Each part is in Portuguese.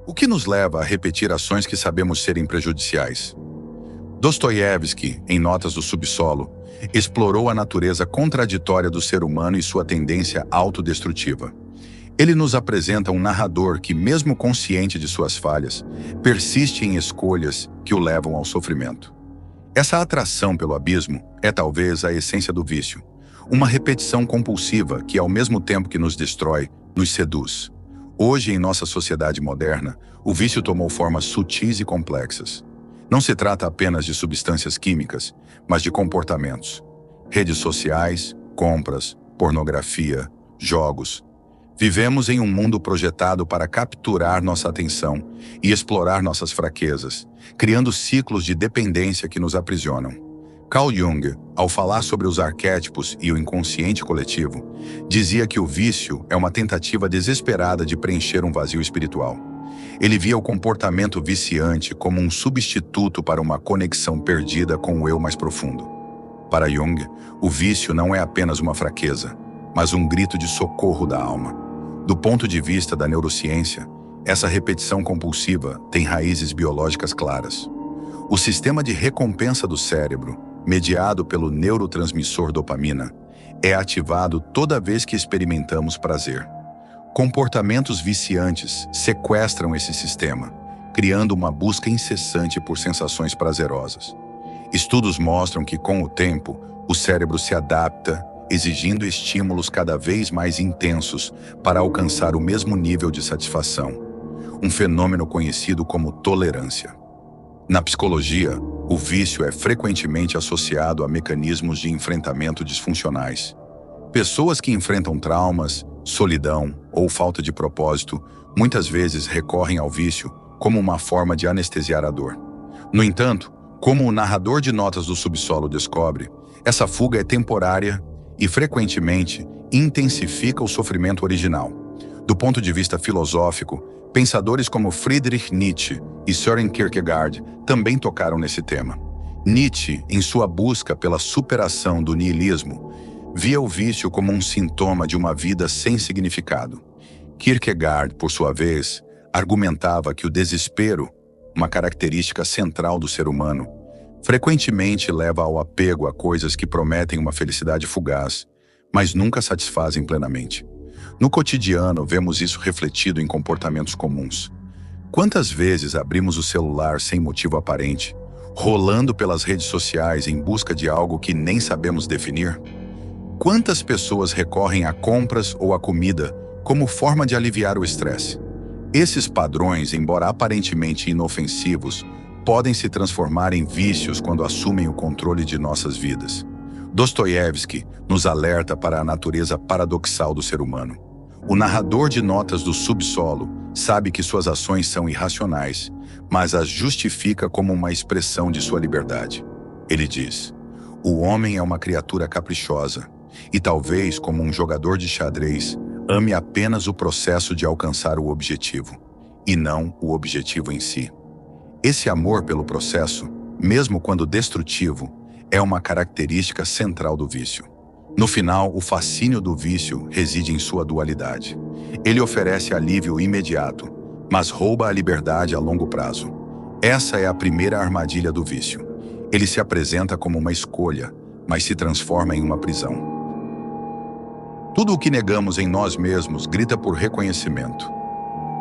O que nos leva a repetir ações que sabemos serem prejudiciais? Dostoiévski, em Notas do Subsolo, explorou a natureza contraditória do ser humano e sua tendência autodestrutiva. Ele nos apresenta um narrador que, mesmo consciente de suas falhas, persiste em escolhas que o levam ao sofrimento. Essa atração pelo abismo é talvez a essência do vício, uma repetição compulsiva que, ao mesmo tempo que nos destrói, nos seduz. Hoje, em nossa sociedade moderna, o vício tomou formas sutis e complexas. Não se trata apenas de substâncias químicas, mas de comportamentos. Redes sociais, compras, pornografia, jogos. Vivemos em um mundo projetado para capturar nossa atenção e explorar nossas fraquezas, criando ciclos de dependência que nos aprisionam. Carl Jung, ao falar sobre os arquétipos e o inconsciente coletivo, dizia que o vício é uma tentativa desesperada de preencher um vazio espiritual. Ele via o comportamento viciante como um substituto para uma conexão perdida com o eu mais profundo. Para Jung, o vício não é apenas uma fraqueza, mas um grito de socorro da alma. Do ponto de vista da neurociência, essa repetição compulsiva tem raízes biológicas claras. O sistema de recompensa do cérebro, mediado pelo neurotransmissor dopamina, é ativado toda vez que experimentamos prazer. Comportamentos viciantes sequestram esse sistema, criando uma busca incessante por sensações prazerosas. Estudos mostram que, com o tempo, o cérebro se adapta, exigindo estímulos cada vez mais intensos para alcançar o mesmo nível de satisfação, um fenômeno conhecido como tolerância. Na psicologia, o vício é frequentemente associado a mecanismos de enfrentamento disfuncionais. Pessoas que enfrentam traumas, solidão ou falta de propósito muitas vezes recorrem ao vício como uma forma de anestesiar a dor. No entanto, como o narrador de Notas do Subsolo descobre, essa fuga é temporária e, frequentemente, intensifica o sofrimento original. Do ponto de vista filosófico, pensadores como Friedrich Nietzsche e Søren Kierkegaard também tocaram nesse tema. Nietzsche, em sua busca pela superação do niilismo, via o vício como um sintoma de uma vida sem significado. Kierkegaard, por sua vez, argumentava que o desespero, uma característica central do ser humano, frequentemente leva ao apego a coisas que prometem uma felicidade fugaz, mas nunca satisfazem plenamente. No cotidiano, vemos isso refletido em comportamentos comuns. Quantas vezes abrimos o celular sem motivo aparente, rolando pelas redes sociais em busca de algo que nem sabemos definir? Quantas pessoas recorrem a compras ou a comida como forma de aliviar o estresse? Esses padrões, embora aparentemente inofensivos, podem se transformar em vícios quando assumem o controle de nossas vidas. Dostoiévski nos alerta para a natureza paradoxal do ser humano. O narrador de Notas do Subsolo sabe que suas ações são irracionais, mas as justifica como uma expressão de sua liberdade. Ele diz: "O homem é uma criatura caprichosa, e talvez, como um jogador de xadrez, ame apenas o processo de alcançar o objetivo, e não o objetivo em si." Esse amor pelo processo, mesmo quando destrutivo, é uma característica central do vício. No final, o fascínio do vício reside em sua dualidade. Ele oferece alívio imediato, mas rouba a liberdade a longo prazo. Essa é a primeira armadilha do vício. Ele se apresenta como uma escolha, mas se transforma em uma prisão. Tudo o que negamos em nós mesmos grita por reconhecimento.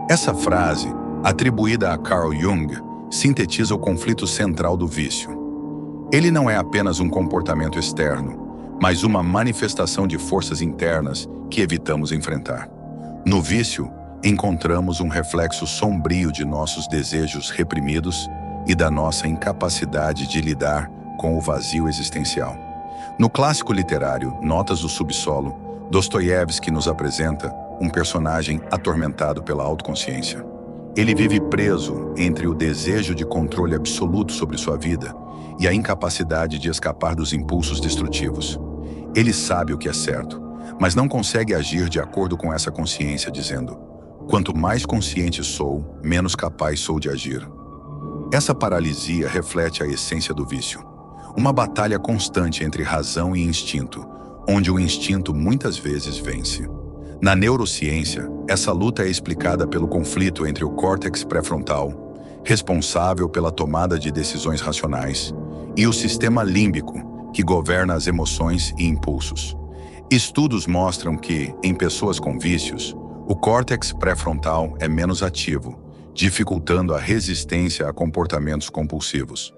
Essa frase, atribuída a Carl Jung, sintetiza o conflito central do vício. Ele não é apenas um comportamento externo, mas uma manifestação de forças internas que evitamos enfrentar. No vício, encontramos um reflexo sombrio de nossos desejos reprimidos e da nossa incapacidade de lidar com o vazio existencial. No clássico literário Notas do Subsolo, Dostoiévski nos apresenta um personagem atormentado pela autoconsciência. Ele vive preso entre o desejo de controle absoluto sobre sua vida e a incapacidade de escapar dos impulsos destrutivos. Ele sabe o que é certo, mas não consegue agir de acordo com essa consciência, dizendo: "Quanto mais consciente sou, menos capaz sou de agir." Essa paralisia reflete a essência do vício. Uma batalha constante entre razão e instinto, onde o instinto muitas vezes vence. Na neurociência, essa luta é explicada pelo conflito entre o córtex pré-frontal, responsável pela tomada de decisões racionais, e o sistema límbico, que governa as emoções e impulsos. Estudos mostram que, em pessoas com vícios, o córtex pré-frontal é menos ativo, dificultando a resistência a comportamentos compulsivos.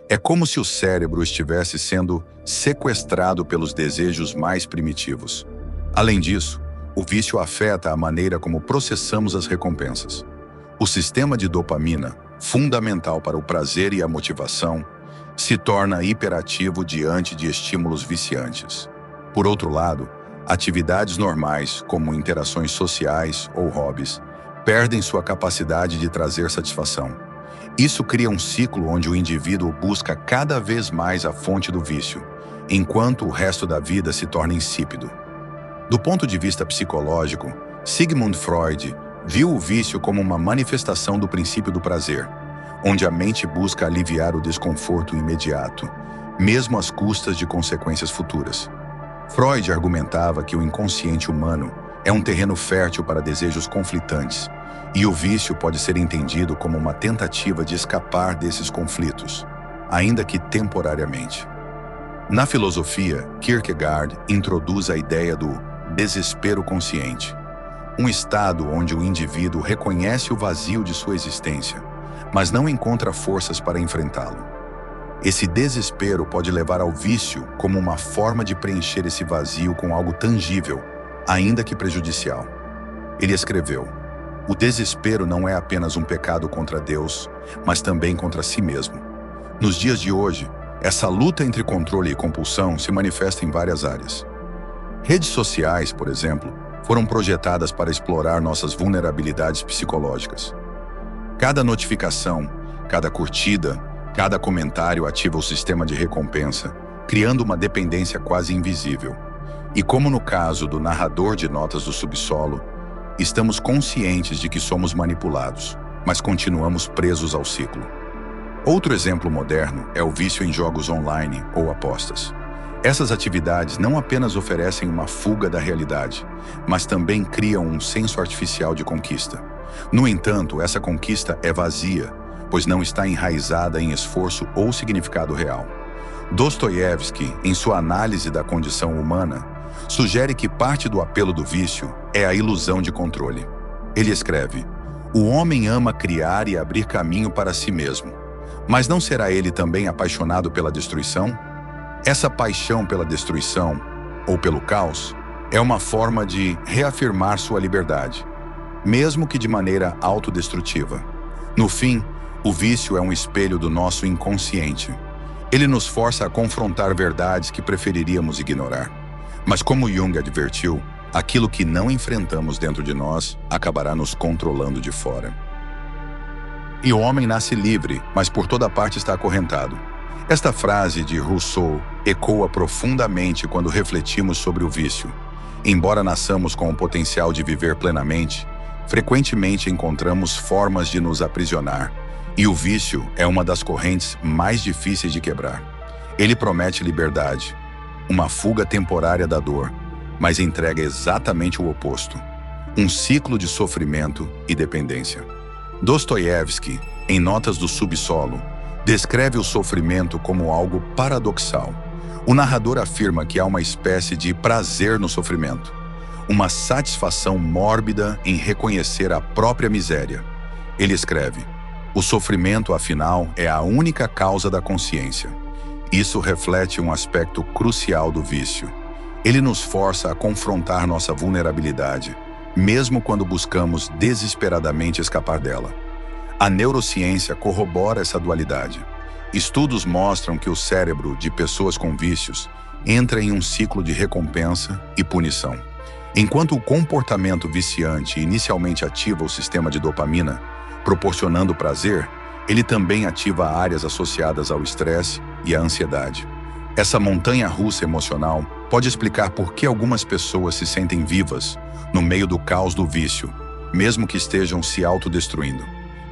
É como se o cérebro estivesse sendo sequestrado pelos desejos mais primitivos. Além disso, o vício afeta a maneira como processamos as recompensas. O sistema de dopamina, fundamental para o prazer e a motivação, se torna hiperativo diante de estímulos viciantes. Por outro lado, atividades normais, como interações sociais ou hobbies, perdem sua capacidade de trazer satisfação. Isso cria um ciclo onde o indivíduo busca cada vez mais a fonte do vício, enquanto o resto da vida se torna insípido. Do ponto de vista psicológico, Sigmund Freud viu o vício como uma manifestação do princípio do prazer, onde a mente busca aliviar o desconforto imediato, mesmo às custas de consequências futuras. Freud argumentava que o inconsciente humano é um terreno fértil para desejos conflitantes, e o vício pode ser entendido como uma tentativa de escapar desses conflitos, ainda que temporariamente. Na filosofia, Kierkegaard introduz a ideia do desespero consciente, um estado onde o indivíduo reconhece o vazio de sua existência, mas não encontra forças para enfrentá-lo. Esse desespero pode levar ao vício como uma forma de preencher esse vazio com algo tangível, ainda que prejudicial. Ele escreveu: "O desespero não é apenas um pecado contra Deus, mas também contra si mesmo." Nos dias de hoje, essa luta entre controle e compulsão se manifesta em várias áreas. Redes sociais, por exemplo, foram projetadas para explorar nossas vulnerabilidades psicológicas. Cada notificação, cada curtida, cada comentário ativa o sistema de recompensa, criando uma dependência quase invisível. E como no caso do narrador de notas do subsolo, estamos conscientes de que somos manipulados, mas continuamos presos ao ciclo. Outro exemplo moderno é o vício em jogos online ou apostas. Essas atividades não apenas oferecem uma fuga da realidade, mas também criam um senso artificial de conquista. No entanto, essa conquista é vazia, pois não está enraizada em esforço ou significado real. Dostoiévski, em sua análise da condição humana, sugere que parte do apelo do vício é a ilusão de controle. Ele escreve: "O homem ama criar e abrir caminho para si mesmo, mas não será ele também apaixonado pela destruição? Essa paixão pela destruição, ou pelo caos, é uma forma de reafirmar sua liberdade, mesmo que de maneira autodestrutiva. No fim, o vício é um espelho do nosso inconsciente. Ele nos força a confrontar verdades que preferiríamos ignorar. Mas como Jung advertiu, aquilo que não enfrentamos dentro de nós acabará nos controlando de fora." E o homem nasce livre, mas por toda parte está acorrentado. Esta frase de Rousseau ecoa profundamente quando refletimos sobre o vício. Embora nasçamos com o potencial de viver plenamente, frequentemente encontramos formas de nos aprisionar, e o vício é uma das correntes mais difíceis de quebrar. Ele promete liberdade, uma fuga temporária da dor, mas entrega exatamente o oposto: um ciclo de sofrimento e dependência. Dostoiévski, em Notas do Subsolo, descreve o sofrimento como algo paradoxal. O narrador afirma que há uma espécie de prazer no sofrimento, uma satisfação mórbida em reconhecer a própria miséria. Ele escreve: "O sofrimento, afinal, é a única causa da consciência." Isso reflete um aspecto crucial do vício. Ele nos força a confrontar nossa vulnerabilidade, mesmo quando buscamos desesperadamente escapar dela. A neurociência corrobora essa dualidade. Estudos mostram que o cérebro de pessoas com vícios entra em um ciclo de recompensa e punição. Enquanto o comportamento viciante inicialmente ativa o sistema de dopamina, proporcionando prazer, ele também ativa áreas associadas ao estresse e à ansiedade. Essa montanha-russa emocional pode explicar por que algumas pessoas se sentem vivas no meio do caos do vício, mesmo que estejam se autodestruindo.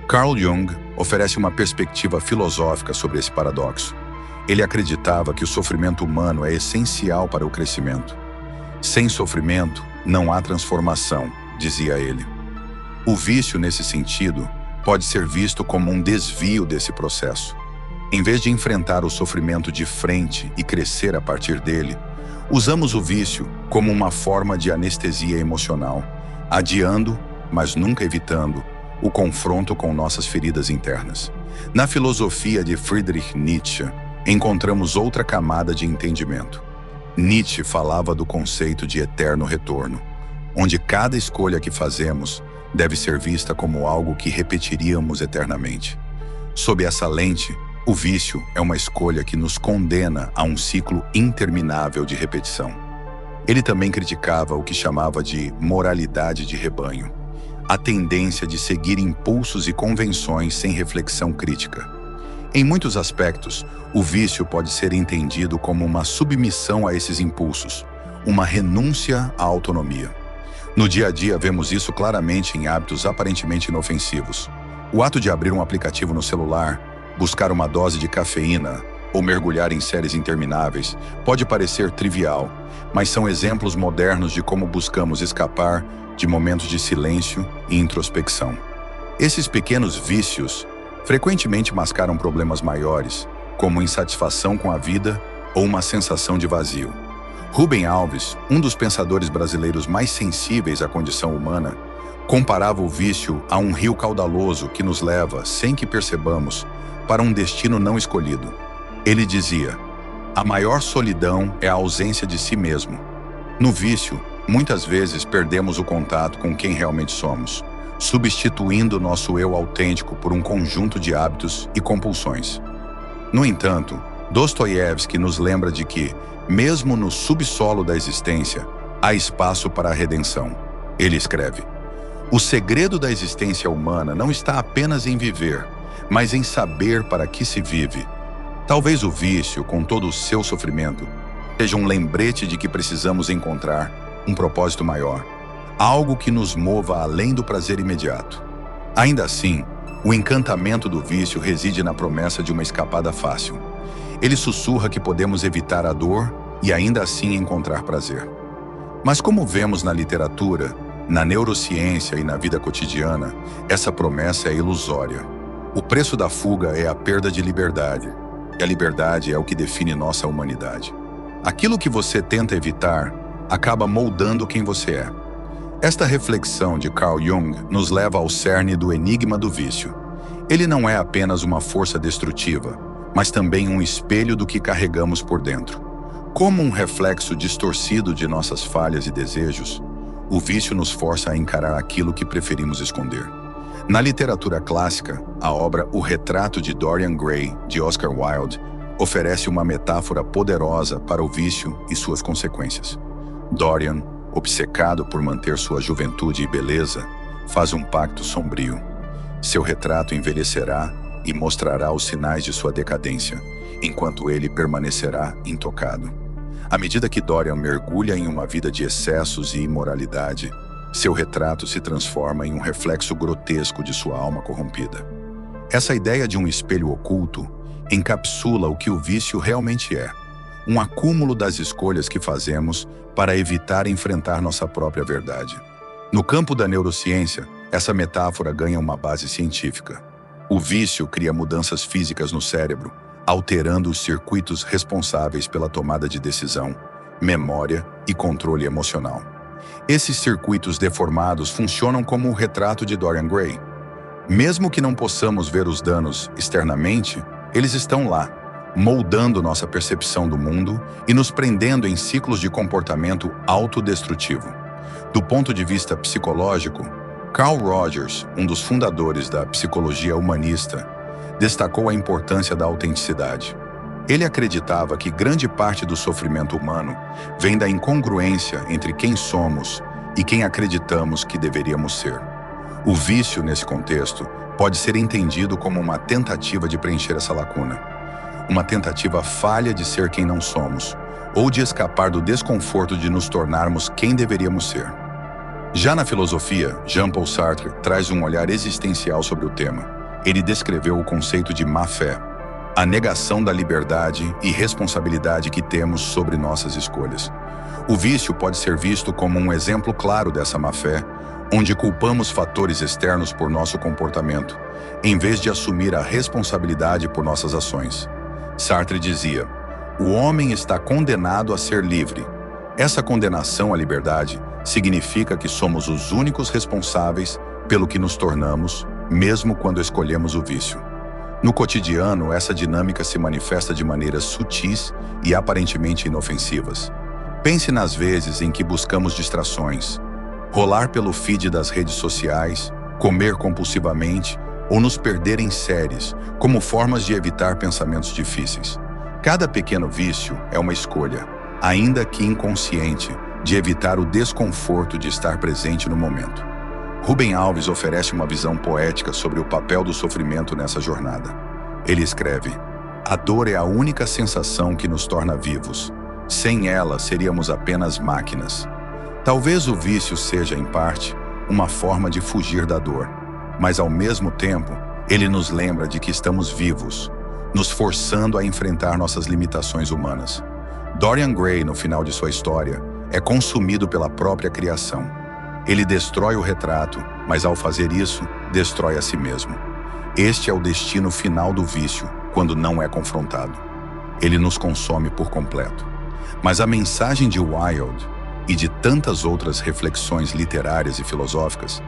Carl Jung oferece uma perspectiva filosófica sobre esse paradoxo. Ele acreditava que o sofrimento humano é essencial para o crescimento. Sem sofrimento, não há transformação, dizia ele. O vício, nesse sentido, pode ser visto como um desvio desse processo. Em vez de enfrentar o sofrimento de frente e crescer a partir dele, usamos o vício como uma forma de anestesia emocional, adiando, mas nunca evitando, o confronto com nossas feridas internas. Na filosofia de Friedrich Nietzsche, encontramos outra camada de entendimento. Nietzsche falava do conceito de eterno retorno, onde cada escolha que fazemos deve ser vista como algo que repetiríamos eternamente. Sob essa lente, o vício é uma escolha que nos condena a um ciclo interminável de repetição. Ele também criticava o que chamava de moralidade de rebanho, a tendência de seguir impulsos e convenções sem reflexão crítica. Em muitos aspectos, o vício pode ser entendido como uma submissão a esses impulsos, uma renúncia à autonomia. No dia a dia, vemos isso claramente em hábitos aparentemente inofensivos. O ato de abrir um aplicativo no celular, buscar uma dose de cafeína ou mergulhar em séries intermináveis pode parecer trivial, mas são exemplos modernos de como buscamos escapar de momentos de silêncio e introspecção. Esses pequenos vícios frequentemente mascaram problemas maiores, como insatisfação com a vida ou uma sensação de vazio. Rubem Alves, um dos pensadores brasileiros mais sensíveis à condição humana, comparava o vício a um rio caudaloso que nos leva, sem que percebamos, para um destino não escolhido. Ele dizia: a maior solidão é a ausência de si mesmo. No vício, muitas vezes perdemos o contato com quem realmente somos, substituindo nosso eu autêntico por um conjunto de hábitos e compulsões. No entanto, Dostoiévski nos lembra de que, mesmo no subsolo da existência, há espaço para a redenção. Ele escreve: o segredo da existência humana não está apenas em viver, mas em saber para que se vive. Talvez o vício, com todo o seu sofrimento, seja um lembrete de que precisamos encontrar um propósito maior, algo que nos mova além do prazer imediato. Ainda assim, o encantamento do vício reside na promessa de uma escapada fácil. Ele sussurra que podemos evitar a dor e ainda assim encontrar prazer. Mas como vemos na literatura, na neurociência e na vida cotidiana, essa promessa é ilusória. O preço da fuga é a perda de liberdade, e a liberdade é o que define nossa humanidade. Aquilo que você tenta evitar acaba moldando quem você é. Esta reflexão de Carl Jung nos leva ao cerne do enigma do vício. Ele não é apenas uma força destrutiva, mas também um espelho do que carregamos por dentro. Como um reflexo distorcido de nossas falhas e desejos, o vício nos força a encarar aquilo que preferimos esconder. Na literatura clássica, a obra O Retrato de Dorian Gray, de Oscar Wilde, oferece uma metáfora poderosa para o vício e suas consequências. Dorian, obcecado por manter sua juventude e beleza, faz um pacto sombrio. Seu retrato envelhecerá e mostrará os sinais de sua decadência, enquanto ele permanecerá intocado. À medida que Dorian mergulha em uma vida de excessos e imoralidade, seu retrato se transforma em um reflexo grotesco de sua alma corrompida. Essa ideia de um espelho oculto encapsula o que o vício realmente é: um acúmulo das escolhas que fazemos para evitar enfrentar nossa própria verdade. No campo da neurociência, essa metáfora ganha uma base científica. O vício cria mudanças físicas no cérebro, alterando os circuitos responsáveis pela tomada de decisão, memória e controle emocional. Esses circuitos deformados funcionam como o retrato de Dorian Gray. Mesmo que não possamos ver os danos externamente, eles estão lá, moldando nossa percepção do mundo e nos prendendo em ciclos de comportamento autodestrutivo. Do ponto de vista psicológico, Carl Rogers, um dos fundadores da psicologia humanista, destacou a importância da autenticidade. Ele acreditava que grande parte do sofrimento humano vem da incongruência entre quem somos e quem acreditamos que deveríamos ser. O vício, nesse contexto, pode ser entendido como uma tentativa de preencher essa lacuna. Uma tentativa falha de ser quem não somos, ou de escapar do desconforto de nos tornarmos quem deveríamos ser. Já na filosofia, Jean-Paul Sartre traz um olhar existencial sobre o tema. Ele descreveu o conceito de má-fé, a negação da liberdade e responsabilidade que temos sobre nossas escolhas. O vício pode ser visto como um exemplo claro dessa má-fé, onde culpamos fatores externos por nosso comportamento, em vez de assumir a responsabilidade por nossas ações. Sartre dizia: "O homem está condenado a ser livre." Essa condenação à liberdade significa que somos os únicos responsáveis pelo que nos tornamos, mesmo quando escolhemos o vício. No cotidiano, essa dinâmica se manifesta de maneiras sutis e aparentemente inofensivas. Pense nas vezes em que buscamos distrações, rolar pelo feed das redes sociais, comer compulsivamente ou nos perder em séries, como formas de evitar pensamentos difíceis. Cada pequeno vício é uma escolha, ainda que inconsciente, de evitar o desconforto de estar presente no momento. Rubem Alves oferece uma visão poética sobre o papel do sofrimento nessa jornada. Ele escreve: "A dor é a única sensação que nos torna vivos. Sem ela, seríamos apenas máquinas." Talvez o vício seja, em parte, uma forma de fugir da dor, mas ao mesmo tempo, ele nos lembra de que estamos vivos, nos forçando a enfrentar nossas limitações humanas. Dorian Gray, no final de sua história, é consumido pela própria criação. Ele destrói o retrato, mas ao fazer isso, destrói a si mesmo. Este é o destino final do vício, quando não é confrontado. Ele nos consome por completo. Mas a mensagem de Wilde e de tantas outras reflexões literárias e filosóficas,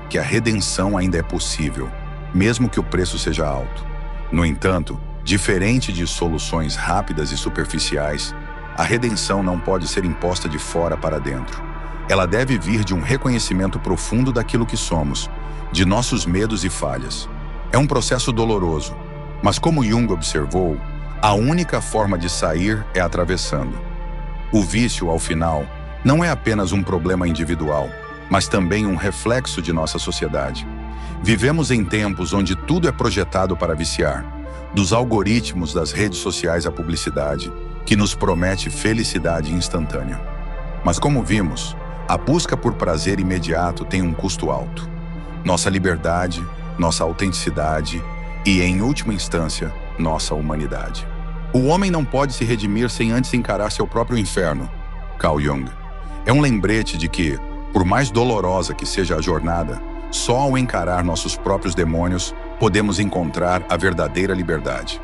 que a redenção ainda é possível, mesmo que o preço seja alto. No entanto, diferente de soluções rápidas e superficiais, a redenção não pode ser imposta de fora para dentro. Ela deve vir de um reconhecimento profundo daquilo que somos, de nossos medos e falhas. É um processo doloroso, mas como Jung observou, a única forma de sair é atravessando. O vício, ao final, não é apenas um problema individual, mas também um reflexo de nossa sociedade. Vivemos em tempos onde tudo é projetado para viciar, dos algoritmos das redes sociais à publicidade, que nos promete felicidade instantânea. Mas como vimos, a busca por prazer imediato tem um custo alto. Nossa liberdade, nossa autenticidade e, em última instância, nossa humanidade. O homem não pode se redimir sem antes encarar seu próprio inferno. Carl Jung. É um lembrete de que, por mais dolorosa que seja a jornada, só ao encarar nossos próprios demônios podemos encontrar a verdadeira liberdade.